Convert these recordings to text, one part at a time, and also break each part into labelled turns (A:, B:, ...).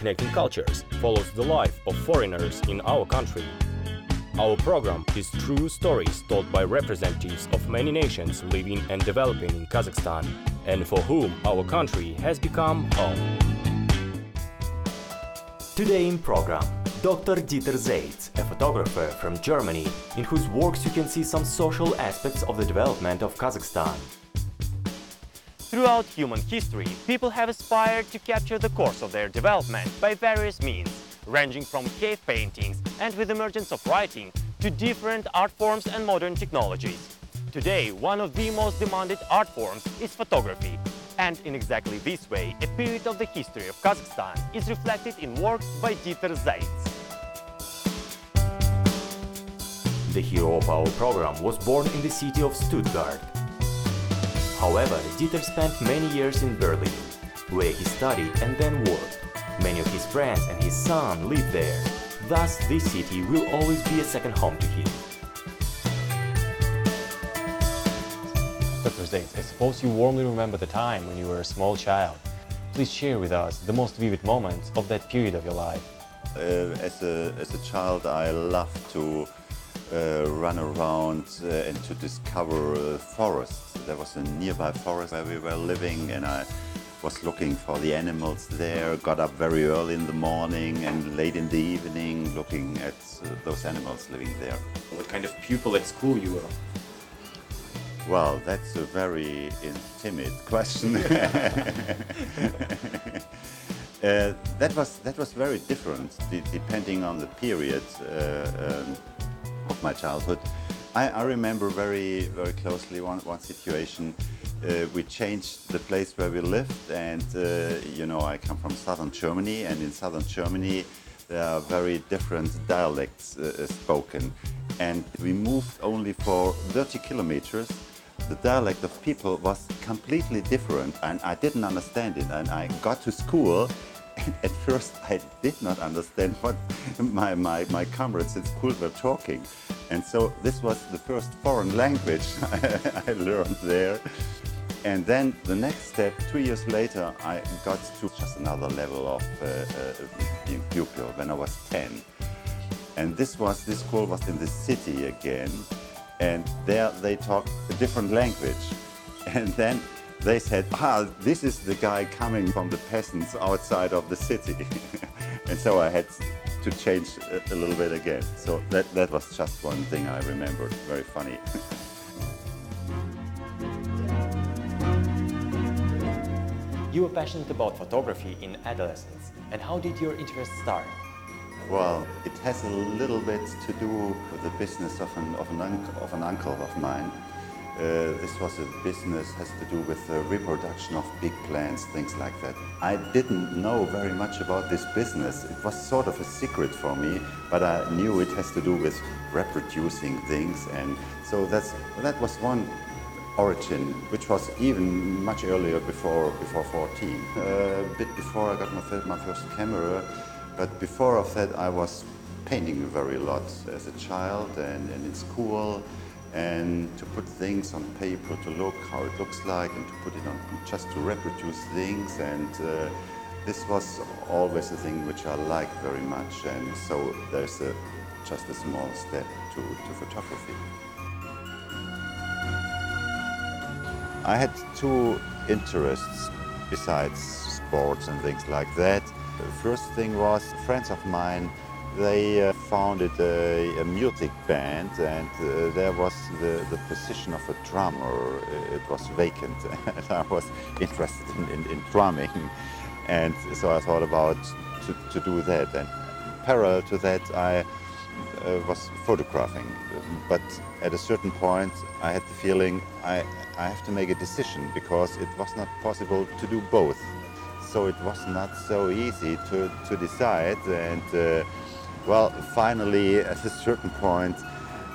A: Connecting Cultures follows the life of foreigners in our country. Our program is true stories told by representatives of many nations living and developing in Kazakhstan, and for whom our country has become home.
B: Today in program, Dr. Seitz, a photographer from Germany, in whose works you can see some social aspects of the development of Kazakhstan.
C: Throughout human history, people have aspired to capture the course of their development by various means, ranging from cave paintings and with the emergence of writing to different art forms and modern technologies. Today, one of the most demanded art forms is photography. And in exactly this way, a period of the history of Kazakhstan is reflected in works by Dr. Seitz.
B: The hero of our program was born in the city of Stuttgart. However, Dieter spent many years in Berlin, where he studied and then worked. Many of his friends and his son live there. Thus, this city will always be a second home to him.
C: Dr. Seitz, I suppose you warmly remember the time when you were a small child. Please share with us the most vivid moments of that period of your life.
D: As a child, I loved to run around and to discover forests. There was a nearby forest where we were living, and I was looking for the animals there, got up very early in the morning and late in the evening looking at those animals living there.
C: What kind of pupil at school you were?
D: Well, that's a very timid question. That was very different depending on the period of my childhood. I remember very closely one situation. We changed the place where we lived, and you know, I come from southern Germany, and in southern Germany there are very different dialects spoken. And we moved only for 30 kilometers. The dialect of people was completely different, and I didn't understand it. And I got to school, and at first I did not understand what my comrades at school were talking. And so this was the first foreign language I learned there. And then the next step, 2 years later, I got to just another level of being pupil when I was 10. And this school was in the city again. And there they talked a different language. And then they said, this is the guy coming from the peasants outside of the city. And so I had to change a little bit again. So that was just one thing I remembered, very funny.
C: You were passionate about photography in adolescence. And how did your interest start?
D: Well, it has a little bit to do with the business of an uncle of mine. This was a business has to do with the reproduction of big plants, things like that. I didn't know very much about this business. It was sort of a secret for me, but I knew it has to do with reproducing things, and so that was one origin, which was even much earlier, before 14. A bit before I got my first camera. But before of that, I was painting very lot as a child and in school, and to put things on paper to look how it looks like, and to put it on just to reproduce things. And this was always a thing which I liked very much. And so there's just a small step to photography. I had two interests besides sports and things like that. The first thing was friends of mine, they founded a music band, and there was the position of a drummer. It was vacant, and I was interested in drumming, and so I thought about to do that. And parallel to that, I was photographing, but at a certain point I had the feeling I have to make a decision, because it was not possible to do both. So it was not so easy to decide, and well, finally at a certain point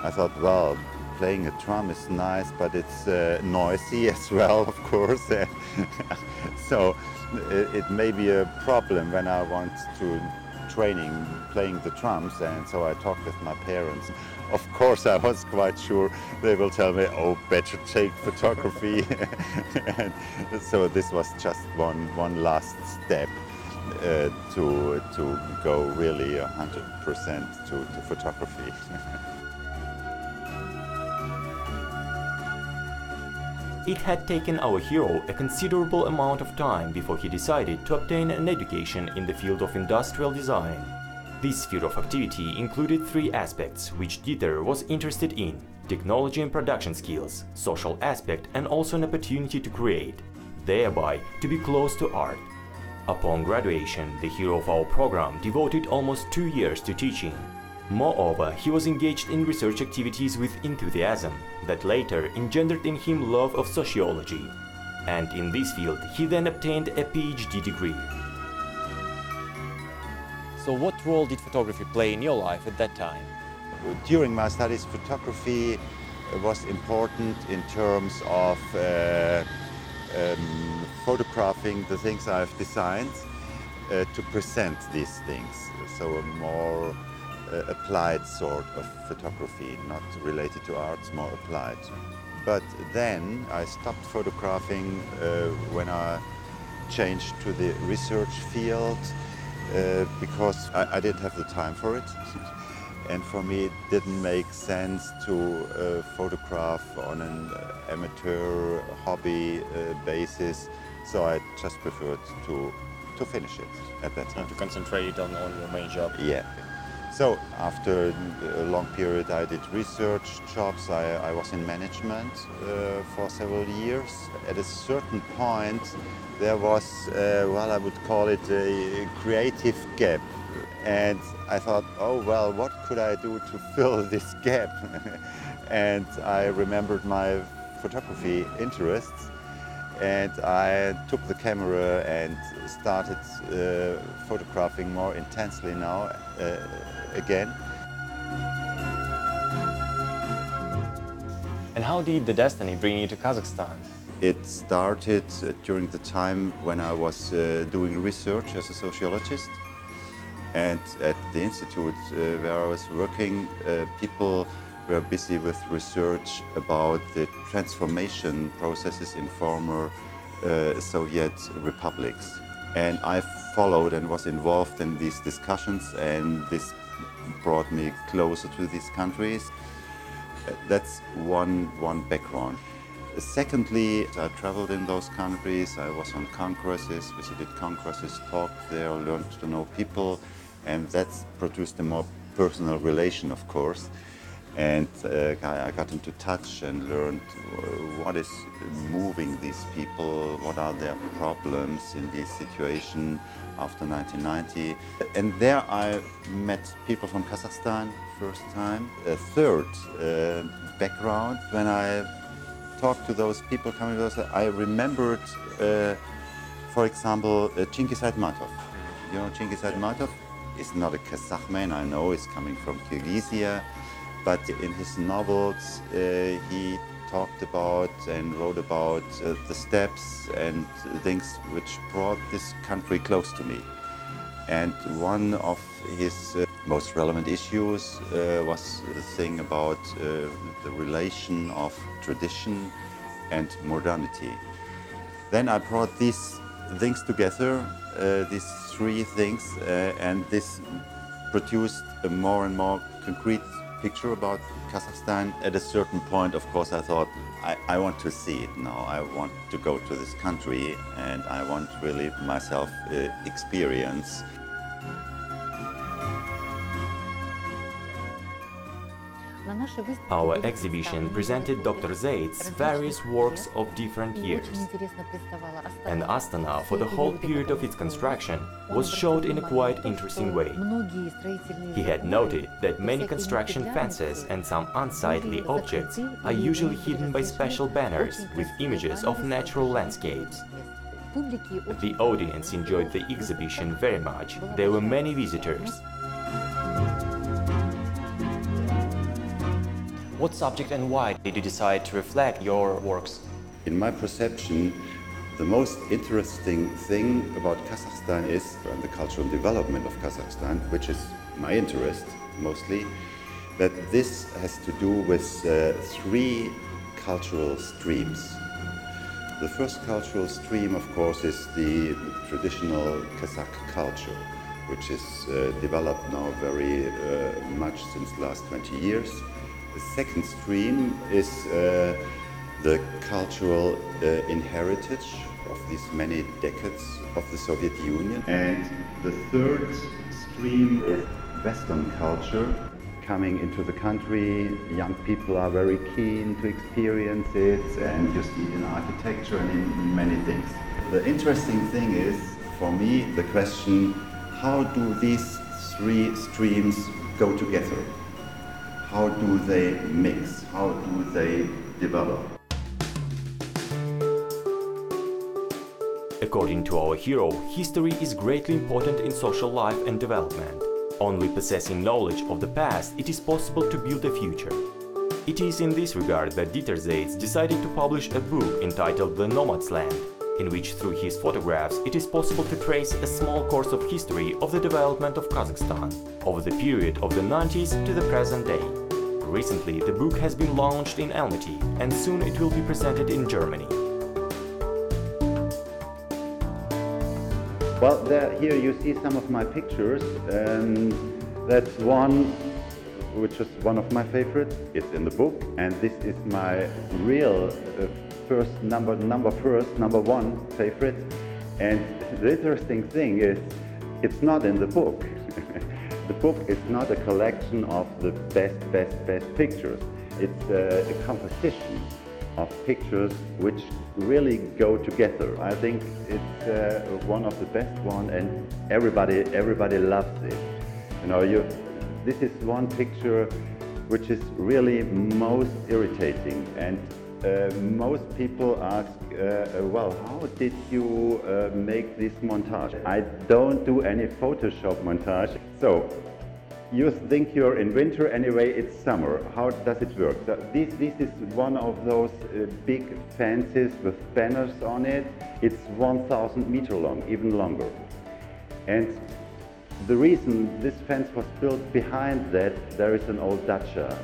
D: I thought, well, playing a drum is nice, but it's noisy as well, of course. So it may be a problem when I want to playing the drums, and so I talked with my parents. Of course, I was quite sure they will tell me, oh, better take photography. And so this was just one last step. to go really 100% to photography.
B: It had taken our hero a considerable amount of time before he decided to obtain an education in the field of industrial design. This sphere of activity included three aspects which Dieter was interested in: technology and production skills, social aspect, and also an opportunity to create, thereby to be close to art. Upon graduation, the hero of our program devoted almost 2 years to teaching. Moreover, he was engaged in research activities with enthusiasm that later engendered in him love of sociology. And in this field, he then obtained a PhD degree.
C: So what role did photography play in your life at that time?
D: During my studies, photography was important in terms of photographing the things I've designed to present these things. So a more applied sort of photography, not related to arts, more applied. But then I stopped photographing when I changed to the research field because I didn't have the time for it. And for me it didn't make sense to photograph on an amateur hobby basis, so I just preferred to finish it at that time.
A: To concentrate on your main job.
D: Yeah. So after a long period I did research jobs, I was in management for several years. At a certain point there was, well, I would call it a creative gap. And I thought, oh well, what could I do to fill this gap? And I remembered my photography interests, and I took the camera and started photographing more intensely now again.
C: And how did the destiny bring you to Kazakhstan?
D: It started during the time when I was doing research as a sociologist. And at the institute where I was working, people were busy with research about the transformation processes in former Soviet republics. And I followed and was involved in these discussions, and this brought me closer to these countries. That's one background. Secondly, I traveled in those countries. I was on congresses, visited congresses, talked there, learned to know people. And that's produced a more personal relation, of course. And I got into touch and learned what is moving these people, what are their problems in this situation after 1990. And there I met people from Kazakhstan first time. A third background, when I talked to those people coming to us, I remembered, for example, Chingiz Aitmatov. You know Chingiz Aitmatov? Is not a Kazakh man, I know, he's coming from Kyrgyzia, but in his novels he talked about and wrote about the steppes and things which brought this country close to me. And one of his most relevant issues was the thing about the relation of tradition and modernity. Then I brought these things together, these three things, and this produced a more and more concrete picture about Kazakhstan. At a certain point, of course, I thought, I want to see it now. I want to go to this country, and I want really myself experience.
B: Our exhibition presented Dr. Seitz various works of different years, and Astana, for the whole period of its construction, was showed in a quite interesting way. He had noted that many construction fences and some unsightly objects are usually hidden by special banners with images of natural landscapes. The audience enjoyed the exhibition very much. There were many visitors.
C: What subject and why did you decide to reflect your works?
D: In my perception, the most interesting thing about Kazakhstan is the cultural development of Kazakhstan, which is my interest mostly, that this has to do with three cultural streams. The first cultural stream, of course, is the traditional Kazakh culture, which is developed now very much since the last 20 years. The second stream is the cultural inheritance of these many decades of the Soviet Union. And the third stream is Western culture coming into the country. Young people are very keen to experience it, and you see it in architecture and in many things. The interesting thing is, for me, the question, how do these three streams go together? How do they mix? How do they develop?
B: According to our hero, history is greatly important in social life and development. Only possessing knowledge of the past, it is possible to build a future. It is in this regard that Dieter Seitz decided to publish a book entitled The Nomad's Land, in which through his photographs it is possible to trace a small course of history of the development of Kazakhstan, over the period of the 90s to the present day. Recently, the book has been launched in Almaty, and soon it will be presented in Germany.
D: Well, here you see some of my pictures. That's one which is one of my favorites. It's in the book, and this is my real number one favorite. And the interesting thing is, it's not in the book. The book is not a collection of the best pictures. It's a composition of pictures which really go together. I think it's one of the best one, and everybody loves it. You know, this is one picture which is really most irritating, and most people ask, well, how did you make this montage? I don't do any Photoshop montage. So you think you're in winter, anyway it's summer. How does it work? So this is one of those big fences with banners on it. It's 1,000 meters long, even longer. And the reason this fence was built behind that, there is an old dacha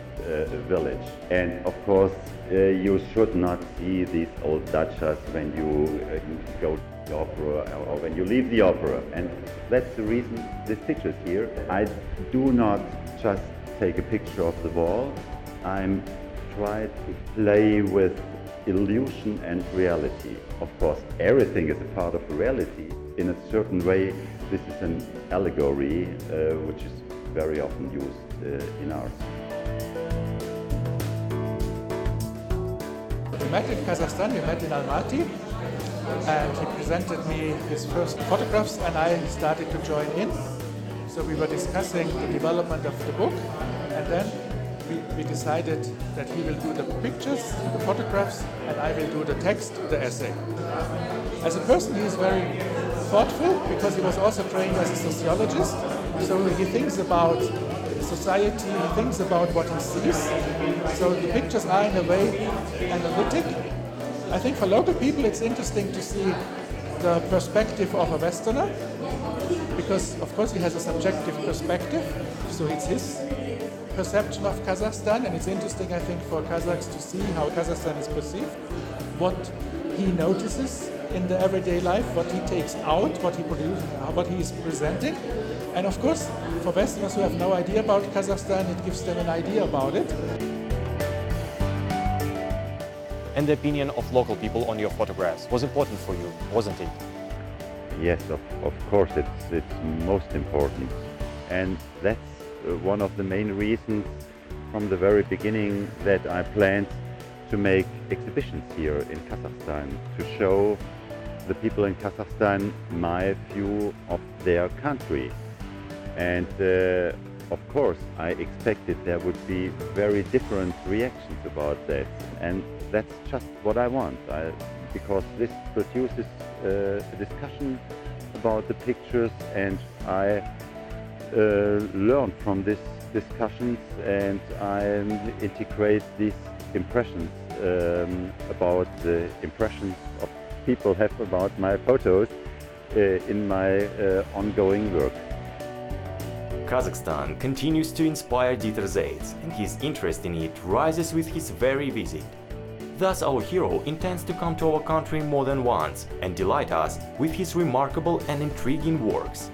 D: village. And of course, you should not see these old dachas when you go to the opera or when you leave the opera. And that's the reason this picture is here. I do not just take a picture of the wall. I'm trying to play with illusion and reality. Of course, everything is a part of reality. In a certain way, this is an allegory which is very often used in art.
E: We met in Kazakhstan, we met in Almaty, and he presented me his first photographs and I started to join in. So we were discussing the development of the book, and then we decided that he will do the pictures, the photographs, and I will do the text, the essay. As a person, he is very thoughtful because he was also trained as a sociologist, so he thinks about society, he thinks about what he sees. So the pictures are in a way analytic. I think for local people it's interesting to see the perspective of a Westerner, because of course he has a subjective perspective, so it's his perception of Kazakhstan, and it's interesting, I think, for Kazakhs to see how Kazakhstan is perceived, what he notices in the everyday life, what he takes out, what he produces, what he is presenting. And of course, for Westerners who have no idea about Kazakhstan, it gives them an idea about it.
C: And the opinion of local people on your photographs was important for you, wasn't it?
D: Yes, of course, it's most important. And that's one of the main reasons from the very beginning that I planned to make exhibitions here in Kazakhstan, to show the people in Kazakhstan my view of their country. And of course, I expected there would be very different reactions about that. And that's just what I want, because this produces a discussion about the pictures, and I learn from these discussions, and I integrate these impressions about the impressions of people have about my photos in my ongoing work.
B: Kazakhstan continues to inspire Dieter Seitz, and his interest in it rises with his very visit. Thus our hero intends to come to our country more than once and delight us with his remarkable and intriguing works.